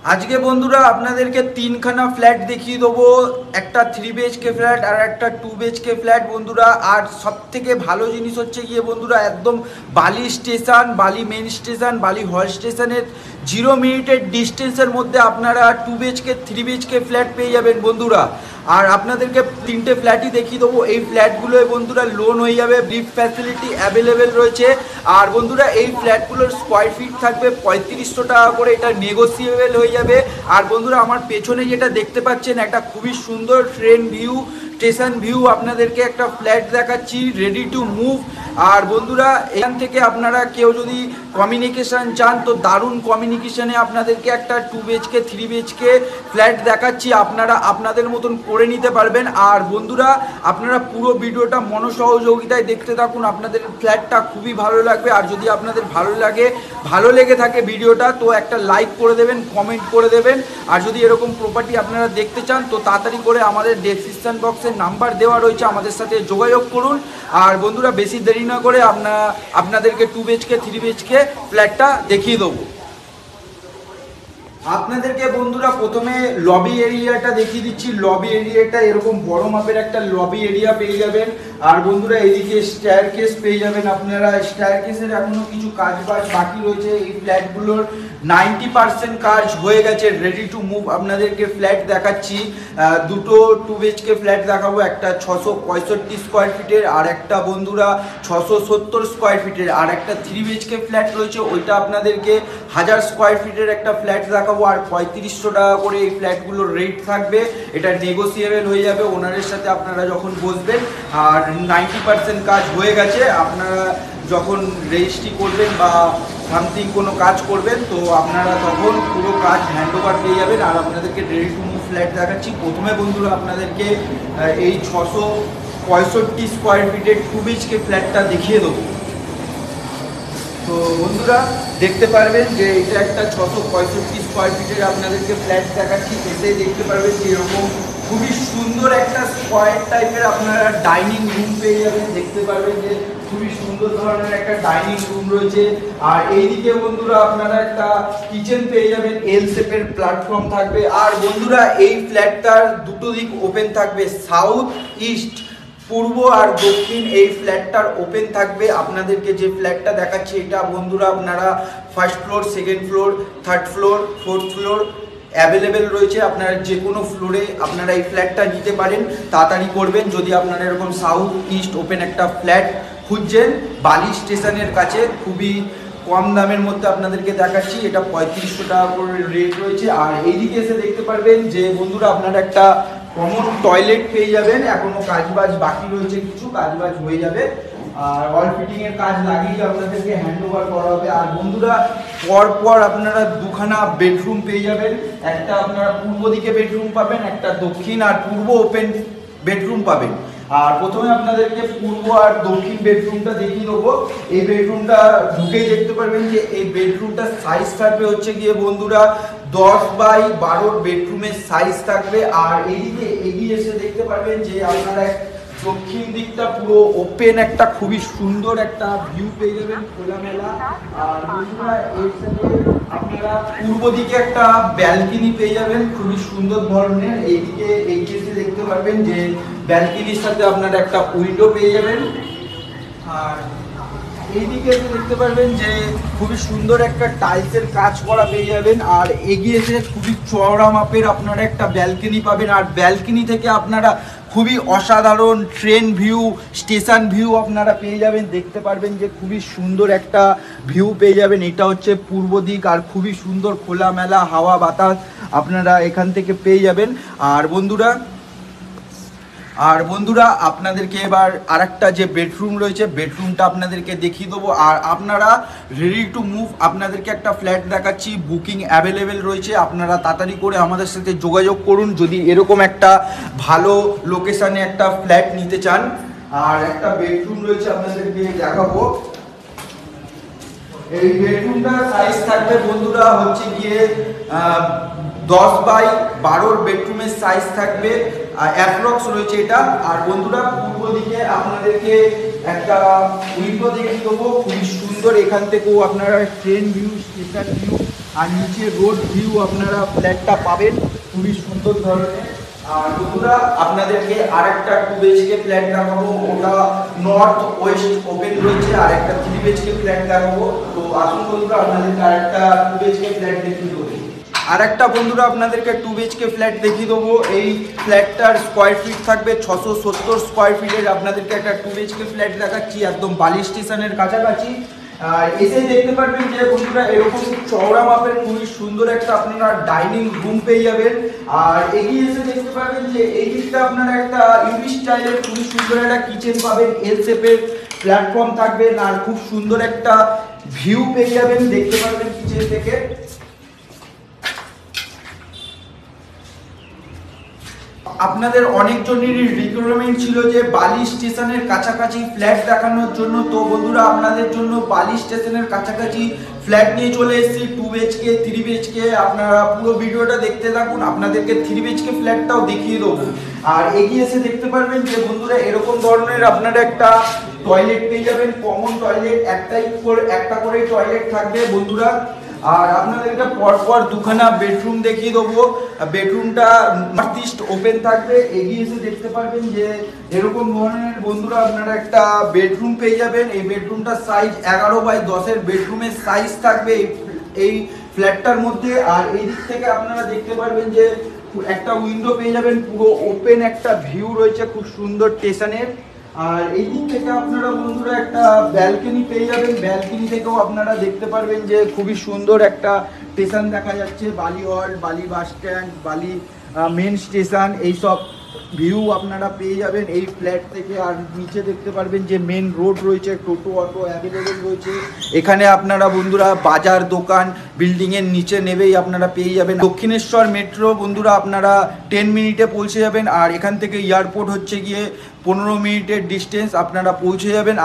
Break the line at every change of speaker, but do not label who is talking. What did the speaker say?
আজকে বন্ধুরা আপনাদেরকে তিনখানা ফ্ল্যাট দেখিয়ে দেবো, একটা 3 BHK ফ্ল্যাট আর একটা 2 BHK ফ্ল্যাট বন্ধুরা। আর সব থেকে ভালো জিনিস হচ্ছে গিয়ে বন্ধুরা, একদম বালি স্টেশন, বালি মেন স্টেশন, বালি হল স্টেশনের 0 মিনিটের ডিস্টেন্সের মধ্যে আপনারা 2 BHK 3 BHK ফ্ল্যাট পেয়ে যাবেন বন্ধুরা। আর আপনাদেরকে তিনটে ফ্ল্যাটই দেখিয়ে দেবো। এই ফ্ল্যাটগুলোয় বন্ধুরা লোন হয়ে যাবে, ব্রিফ ফ্যাসিলিটি অ্যাভেলেবেল রয়েছে। আর বন্ধুরা এই ফ্ল্যাটগুলোর স্কোয়ার ফিট থাকবে 3500 টাকা করে, এটা নেগোসিয়েবল হয়ে যাবে। আর বন্ধুরা আমার পেছনে যেটা দেখতে পাচ্ছেন, একটা খুবই সুন্দর ট্রেন ভিউ, স্টেশন ভিউ আপনাদেরকে একটা ফ্ল্যাট দেখাচ্ছি, রেডি টু মুভ। আর বন্ধুরা এখান থেকে আপনারা কেউ যদি কমিউনিকেশান চান তো দারুণ কমিউনিকেশানে আপনাদেরকে একটা 2 BHK 3 BHK ফ্ল্যাট দেখাচ্ছি, আপনারা আপনাদের মতন করে নিতে পারবেন। আর বন্ধুরা আপনারা পুরো ভিডিওটা মনোসহযোগিতায় দেখতে থাকুন, আপনাদের ফ্ল্যাটটা খুবই ভালো লাগবে। আর যদি আপনাদের ভালো লেগে থাকে ভিডিওটা তো একটা লাইক করে দেবেন, কমেন্ট করে দেবেন। আর যদি এরকম প্রপার্টি আপনারা দেখতে চান তো তাড়াতাড়ি করে আমাদের ডেসক্রিপশন বক্সে নাম্বার দেওয়া রয়েছে, আমাদের সাথে যোগাযোগ করুন। আর বন্ধুরা বেশি দেরি না করে আপনাদেরকে 2 BHK 3 BHK ফ্ল্যাটটা দেখিয়ে দেবো। আপনাদেরকে বন্ধুরা প্রথমে লবি এরিয়াটা দেখিয়ে দিচ্ছি। লবি এরিয়াটা এরকম বড় মাপের একটা লবি এরিয়া পেয়ে যাবেন। আর বন্ধুরা এইদিকে স্টেয়ারকেস পেয়ে যাবেন আপনারা। স্টেয়ারকেসের এখনো কিছু কাজ বাকি রয়েছে। এই ফ্ল্যাটগুলোর 90% কাজ হয়ে গেছে, রেডি টু মুভ। আপনাদেরকে ফ্ল্যাট দেখাচ্ছি, দুটো 2 BHK ফ্ল্যাট দেখাবো, একটা 665 স্কোয়ার ফিটের আর একটা বন্ধুরা 670 স্কোয়ার ফিটের। আর একটা 3 BHK ফ্ল্যাট রয়েছে, ওইটা আপনাদেরকে 1000 স্কোয়ার ফিটের একটা ফ্ল্যাট দেখাবো। আর 3500 টাকা করে এই ফ্ল্যাটগুলোর রেট থাকবে, এটা নেগোসিয়েবল হয়ে যাবে ওনারের সাথে আপনারা যখন বসবেন। আর 90% কাজ হয়ে গেছে, আপনারা যখন রেজিস্ট্রি করবেন বা সামথিং কোনো কাজ করবেন তো আপনারা তখন পুরো কাজ হ্যান্ডওভার পেয়ে যাবেন। আর আপনাদেরকে রেডি টু মুভ ফ্ল্যাট দেখাচ্ছি। প্রথমে বন্ধুরা আপনাদেরকে এই 665 স্কোয়ার ফিটের 2 BHK ফ্ল্যাটটা দেখিয়ে দেবো। তো বন্ধুরা দেখতে পারবেন যে এটা একটা 665 স্কোয়ার ফিটের আপনাদেরকে ফ্ল্যাট দেখাচ্ছি। এসেই দেখতে পারবেন যে এরকম খুবই সুন্দর একটা স্কোয়ার টাইপের আপনারা ডাইনিং রুম পেয়ে যাবেন। দেখতে পারবেন যে খুবই সুন্দর ধরনের একটা ডাইনিং রুম রয়েছে। আর এইদিকে বন্ধুরা আপনারা একটা কিচেন পেয়ে যাবেন, এল শেপের প্ল্যাটফর্ম থাকবে। আর বন্ধুরা এই ফ্ল্যাটটার দুটো দিক ওপেন থাকবে, সাউথ ইস্ট, পূর্ব আর দক্ষিণ এই ফ্ল্যাটটার ওপেন থাকবে। আপনাদেরকে যে ফ্ল্যাটটা দেখাচ্ছি এটা বন্ধুরা আপনারা first floor, second floor, third floor, fourth floor available রয়েছে। আপনারা যে কোনো ফ্লোরে আপনারা এই ফ্ল্যাটটা নিতে পারেন। তাড়াতাড়ি করবেন যদি আপনারা এরকম সাউথ ইস্ট ওপেন একটা ফ্ল্যাট খুঁজছেন বালি স্টেশনের কাছে, খুবই কম দামের মধ্যে আপনাদেরকে দেখাচ্ছি। এটা 3500 টাকা করে রেট রয়েছে। আর এইদিকে এসে দেখতে পারবেন যে বন্ধুরা আপনারা একটা কমন টয়লেট পেয়ে যাবেন। এখনো কাজবাজ বাকি রয়েছে, কিছু কাজবাজ হয়ে যাবে। আর ওয়াল ফিটিং এর কাজ লাগিয়ে আপনাদেরকে হ্যান্ডওভার করা হবে। আর বন্ধুরা পর আপনারা দুখানা বেডরুম পেয়ে যাবেন, একটা আপনারা পূর্ব দিকে বেডরুম পাবেন, একটা দক্ষিণ আর পূর্ব ওপেন বেডরুম পাবেন। আর প্রথমে আপনাদেরকে পূর্ব আর দক্ষিণ বেডরুমটা দেখিয়ে দেবো। এই বেডরুমটা ঢুকেই দেখতে পারবেন যে এই বেডরুমটার সাইজ থাকবে হচ্ছে গিয়ে বন্ধুরা 10x12 বেডরুমের সাইজ থাকবে। আর এইদিকে এগিয়ে এসে দেখতে পারবেন যে আপনারা দক্ষিণ দিকটা পুরো ওপেন, একটা খুবই সুন্দর একটা ভিউ পেয়ে যাবেন খোলামেলা। আর বন্ধুরা এর সাথে আপনারা পূর্ব দিকে একটা ব্যালকনি পেয়ে যাবেন, খুবই সুন্দর ধরনের। এইদিকে এগিয়ে এসে দেখতে পারবেন যে ব্যালকনির সাথে আপনারা একটা উইন্ডো পেয়ে যাবেন। আর এইদিকে এসে দেখতে পারবেন যে খুবই সুন্দর একটা টাইলসের কাজ করা পেয়ে যাবেন। আর এগিয়ে এসে খুবই চওড়া মাপের আপনারা একটা ব্যালকনি পাবেন। আর ব্যালকনি থেকে আপনারা খুবই অসাধারণ ট্রেন ভিউ, স্টেশন ভিউ আপনারা পেয়ে যাবেন। দেখতে পারবেন যে খুবই সুন্দর একটা ভিউ পেয়ে যাবেন। এটা হচ্ছে পূর্ব দিক, আর খুবই সুন্দর খোলামেলা হাওয়া বাতাস আপনারা এখান থেকে পেয়ে যাবেন। আর বন্ধুরা আপনাদেরকে এবার আরেকটা যে বেডরুম রয়েছে বেডরুমটা আপনাদেরকে দেখিয়ে দেবো। আর আপনারা রেডি টু মুভ, আপনাদেরকে একটা ফ্ল্যাট দেখাচ্ছি, বুকিং অ্যাভেলেবেল রয়েছে। আপনারা তাড়াতাড়ি করে আমাদের সাথে যোগাযোগ করুন যদি এরকম একটা ভালো লোকেশানে একটা ফ্ল্যাট নিতে চান। আর একটা বেডরুম রয়েছে আপনাদেরকে দেখাবো। এই বেডরুমটা সাইজ থাকবে বন্ধুরা হচ্ছে গিয়ে 10x12 বেডরুমের সাইজ থাকবে, অ্যাপ্রক্স রয়েছে এটা। আর বন্ধুরা পূর্ব দিকে আপনাদেরকে একটা উইন্ডো দেখিয়ে দেবো, খুবই সুন্দর। এখান থেকেও আপনারা ট্রেন ভিউ, স্টেশন ভিউ আর নিচে রোড ভিউ আপনারা ফ্ল্যাটটা পাবেন খুবই সুন্দর ধরনের। আর বন্ধুরা আপনাদেরকে আরেকটা 2 BHK ফ্ল্যাট দেখাবো, ওটা নর্থ ওয়েস্ট ওপেন রয়েছে। আর একটা 3 BHK ফ্ল্যাট দেখাবো। তো আসুন বন্ধুরা আপনাদেরকে আরেকটা 2 BHK ফ্ল্যাট দেখিয়ে দেবো। আরেকটা বন্ধুরা আপনাদেরকে 2 BHK ফ্ল্যাট দেখিয়ে দেবো। এই ফ্ল্যাটটার স্কোয়ার ফিট থাকবে 670 স্কোয়ার ফিটের। আপনাদেরকে একটা 2 BHK ফ্ল্যাট দেখাচ্ছি একদম বালি স্টেশনের কাছাকাছি। আর এসে দেখতে পারবেন যে বন্ধুরা এরকম চওড়া মাপের খুবই সুন্দর একটা আপনারা ডাইনিং রুম পেয়ে যাবেন। আর এগিয়ে এসে দেখতে পারবেন যে এই দিকটা আপনারা একটা ইউভি স্টাইলের খুবই সুন্দর একটা কিচেন পাবেন, এল শেপের প্ল্যাটফর্ম থাকবে। আর খুব সুন্দর একটা ভিউ পেয়ে যাবেন, দেখতে পারবেন কিচেন থেকে। আপনাদের অনেকজনেরই রিকোয়ারমেন্ট ছিল যে বালি স্টেশনের কাছাকাছি ফ্ল্যাট দেখানোর জন্য। তো বন্ধুরা আপনাদের জন্য বালি স্টেশনের কাছাকাছি ফ্ল্যাট নিয়ে চলে এসেছি 2 BHK 3 BHK। আপনারা পুরো ভিডিওটা দেখতে থাকুন, আপনাদেরকে 3 BHK ফ্ল্যাটটাও দেখিয়ে দেবো। আর এগিয়ে এসে দেখতে পারবেন যে বন্ধুরা এরকম ধরনের আপনারা একটা টয়লেট পেয়ে যাবেন, কমন টয়লেট, একটা করে টয়লেট থাকবে বন্ধুরা। আর আপনাদেরকে পরপর দুখানা বেডরুম দেখিয়ে দেবো। বেডরুমটা নর্থ ইস্ট ওপেন থাকবে। এগিয়ে এসে দেখতে পারবেন যে এরকম ধরনের বন্ধুরা আপনারা একটা বেডরুম পেয়ে যাবেন। এই বেডরুমটার সাইজ 11x10 বেডরুমের সাইজ থাকবে এই ফ্ল্যাটটার মধ্যে। আর এই দিক থেকে আপনারা দেখতে পারবেন যে একটা উইন্ডো পেয়ে যাবেন, পুরো ওপেন একটা ভিউ রয়েছে খুব সুন্দর স্টেশনের। আর এই দিক থেকে আপনারা বন্ধুরা একটা ব্যালকনি পেয়ে যাবেন। ব্যালকনি থেকেও আপনারা দেখতে পারবেন যে খুবই সুন্দর একটা স্টেশন দেখা যাচ্ছে, বালি হল্ট, বালি বাস স্ট্যান্ড, বালি মেন স্টেশন, এইসব ভিউ আপনারা পেয়ে যাবেন এই ফ্ল্যাট থেকে। আর নিচে দেখতে পারবেন যে মেন রোড রয়েছে, টোটো অটো অ্যাভেলেবেল রয়েছে এখানে। আপনারা বন্ধুরা বাজার দোকান বিল্ডিংয়ের নিচে নেবেই আপনারা পেয়ে যাবেন। দক্ষিণেশ্বর মেট্রো বন্ধুরা আপনারা 10 মিনিটে পৌঁছে যাবেন। আর এখান থেকে এয়ারপোর্ট হচ্ছে গিয়ে 15 মিনিটের ডিস্টেন্স, আপনারা পৌঁছে যাবেন।